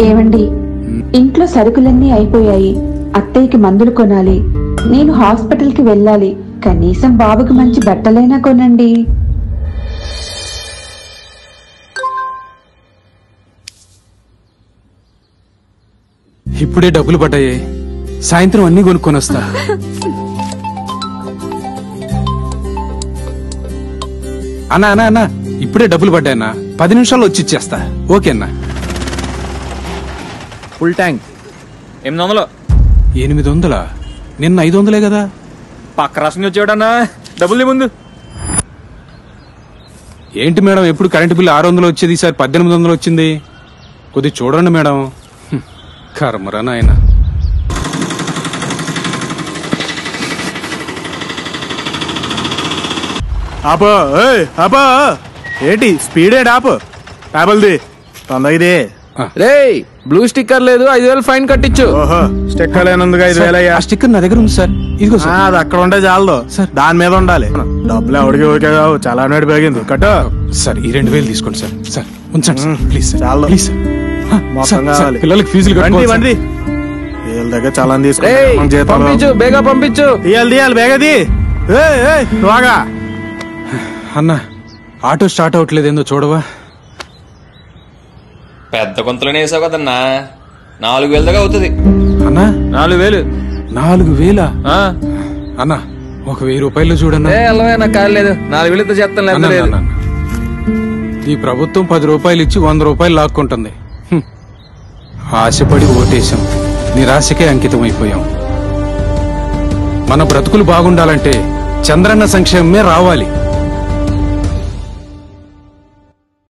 ఏమండి, ఇంట్లో సరుకులన్నీ అయిపోయాయి. అత్తయ్యకి మందులు కొనాలి. నేను హాస్పిటల్ కి వెళ్ళాలి. కనీసం బాబుకి మంచి బట్టలైనా కొనండి. ఇప్పుడే డబ్బులు పడ్డాయి. సాయంత్రం అన్ని కొనుక్కొని వస్తా. అన్నా అన్నా అన్నా ఇప్పుడే డబ్బులు పడ్డాయన్నా. 10 నిమిషాల్లో వచ్చి ఇచ్చేస్తా. ఓకే అన్నా. Full tank 800. 800? నిన్న 500 కదా. పక్క రాష్ట్రం వచ్చేవాడన్నా. డబ్బులు ముందు. ఏంటి మేడం, ఎప్పుడు కరెంటు బిల్లు 600 వచ్చేది, ఈసారి 1800 వచ్చింది. కొద్ది చూడండి మేడం. కర్మరా నాయన. ఆపో ఆపో, ఏంటి స్పీడ్ ఆపు. టాబుల్ది తొందరది. రే బ్లూ స్టిక్కర్ లేదు, 5000 ఫైన్ కట్టించు. ఓహో, స్టిక్కర్ లేనందుకు 5000 అయ్యా. ఆ స్టిక్కర్ నా దగ్గర ఉంది సార్. ఇదిగో సార్. అది అక్కడ ఉంటే చాలదు సార్, దాని మీద ఉండాలి. డబ్బులు ఎవడికి ఓకే కావు, చాలా నేడు పెరిగింది. కట్టు సార్. ఈ 2000 తీసుకోండి సార్. సార్ ఉంచండి సార్, ప్లీజ్ సార్. చాలు. Please sir. మొత్తం కావాలి. పిల్లలకి ఫీజులు వండి వీళ్ళ దగ్గర చాలా పంపించు, బేగా పంపించు. తీయాలి బేగది. బాగా అన్నా, ఆటో స్టార్ట్ అవట్లేదు, ఏందో చూడవా. పెద్ద కొంతలోనే వేసావు కదన్నా. 4000 దాకా అవుతుంది అన్నా. 4000. 4000? అన్నా, ఒక 1000 రూపాయలు చూడన్నా. నాకు కాలేదు. 4000 చేస్తాను. అన్నా, అన్నా, ఈ ప్రభుత్వం 10 రూపాయలు ఇచ్చి 100 రూపాయలు లాక్కుంటుంది. ఆశపడి ఓటేశాం, నిరాశకే అంకితం అయిపోయాం. మన బ్రతుకులు బాగుండాలంటే చంద్రన్న సంక్షేమమే రావాలి.